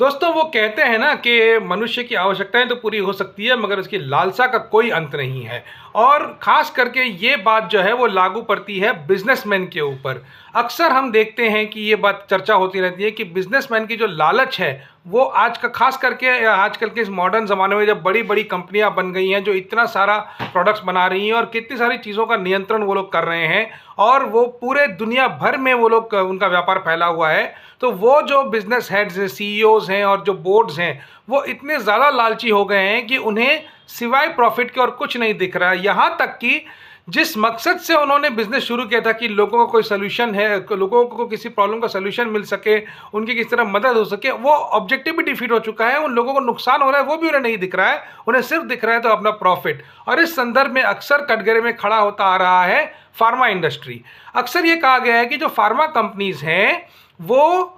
दोस्तों वो कहते हैं ना कि मनुष्य की आवश्यकताएं तो पूरी हो सकती है मगर उसकी लालसा का कोई अंत नहीं है। और ख़ास करके ये बात जो है वो लागू पड़ती है बिजनेसमैन के ऊपर। अक्सर हम देखते हैं कि ये बात चर्चा होती रहती है कि बिजनेसमैन की जो लालच है वो आज का खास करके आजकल के इस मॉडर्न ज़माने में जब बड़ी बड़ी कंपनियां बन गई हैं जो इतना सारा प्रोडक्ट्स बना रही हैं और कितनी सारी चीज़ों का नियंत्रण वो लोग कर रहे हैं और वो पूरे दुनिया भर में वो लोग उनका व्यापार फैला हुआ है। तो वो जो बिजनेस हेड्स हैं, सीईओज हैं और जो बोर्ड्स हैं वो इतने ज़्यादा लालची हो गए हैं कि उन्हें सिवाय प्रॉफिट के और कुछ नहीं दिख रहा है। यहाँ तक कि जिस मकसद से उन्होंने बिजनेस शुरू किया था कि लोगों को कोई सोल्यूशन है, लोगों को किसी प्रॉब्लम का सोल्यूशन मिल सके, उनकी किस तरह मदद हो सके, वो ऑब्जेक्टिव भी डिफीट हो चुका है। उन लोगों को नुकसान हो रहा है वो भी उन्हें नहीं दिख रहा है, उन्हें सिर्फ दिख रहा है तो अपना प्रॉफिट। और इस संदर्भ में अक्सर कटघरे में खड़ा होता आ रहा है फार्मा इंडस्ट्री। अक्सर ये कहा गया है कि जो फार्मा कंपनीज हैं वो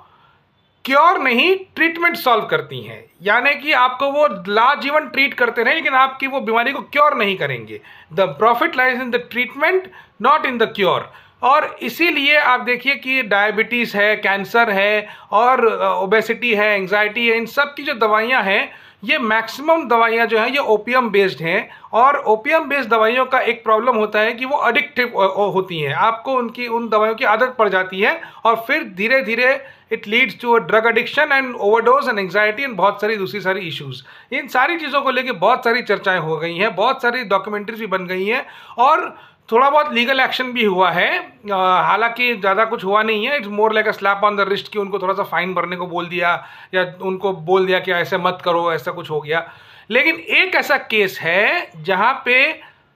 क्योर नहीं ट्रीटमेंट सॉल्व करती हैं, यानी कि आपको वो लाजीवन ट्रीट करते रहे लेकिन आपकी वो बीमारी को क्योर नहीं करेंगे। The profit lies in the treatment not in the cure. और इसीलिए आप देखिए कि डायबिटीज़ है, कैंसर है और ओबेसिटी है, एंग्जाइटी है, इन सब की जो दवाइयाँ हैं ये मैक्सिमम दवाइयाँ जो हैं ये ओपियम बेस्ड हैं। और ओपियम बेस्ड दवाइयों का एक प्रॉब्लम होता है कि वो एडिक्टिव होती हैं, आपको उनकी उन दवाइयों की आदत पड़ जाती है और फिर धीरे धीरे it leads to a drug addiction and overdose and anxiety and बहुत सारी दूसरी सारी इश्यूज़। इन सारी चीज़ों को लेकर बहुत सारी चर्चाएं हो गई हैं, बहुत सारी डॉक्यूमेंट्रीज भी बन गई हैं और थोड़ा बहुत लीगल एक्शन भी हुआ है। हालांकि ज़्यादा कुछ हुआ नहीं है, it's more like a slap on the wrist कि उनको थोड़ा सा फाइन भरने को बोल दिया या उनको बोल दिया कि ऐसे मत करो, ऐसा कुछ हो गया। लेकिन एक ऐसा केस है जहाँ पे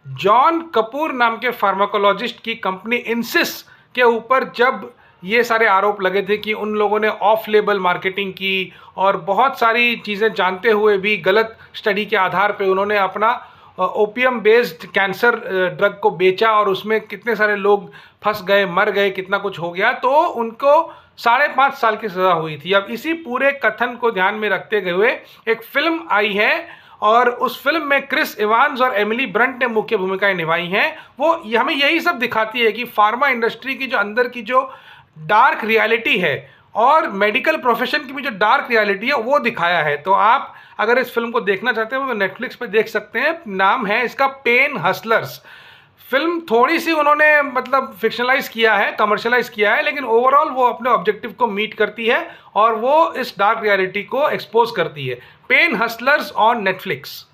जॉन कपूर नाम के फार्माकोलॉजिस्ट की कंपनी इंसिस के ऊपर जब ये सारे आरोप लगे थे कि उन लोगों ने ऑफ लेबल मार्केटिंग की और बहुत सारी चीज़ें जानते हुए भी गलत स्टडी के आधार पे उन्होंने अपना ओपियम बेस्ड कैंसर ड्रग को बेचा और उसमें कितने सारे लोग फंस गए, मर गए, कितना कुछ हो गया, तो उनको 5.5 साल की सज़ा हुई थी। अब इसी पूरे कथन को ध्यान में रखते हुए एक फिल्म आई है और उस फिल्म में क्रिस इवांस और एमिली ब्रंट ने मुख्य भूमिकाएं निभाई हैं। वो हमें यही सब दिखाती है कि फार्मा इंडस्ट्री की जो अंदर की जो डार्क रियलिटी है और मेडिकल प्रोफेशन की भी जो डार्क रियलिटी है वो दिखाया है। तो आप अगर इस फिल्म को देखना चाहते हो तो नेटफ्लिक्स पे देख सकते हैं। नाम है इसका पेन हसलर्स। फिल्म थोड़ी सी उन्होंने मतलब फिक्शनलाइज किया है, कमर्शलाइज किया है, लेकिन ओवरऑल वो अपने ऑब्जेक्टिव को मीट करती है और वो इस डार्क रियलिटी को एक्सपोज करती है। Pain hustlers on Netflix.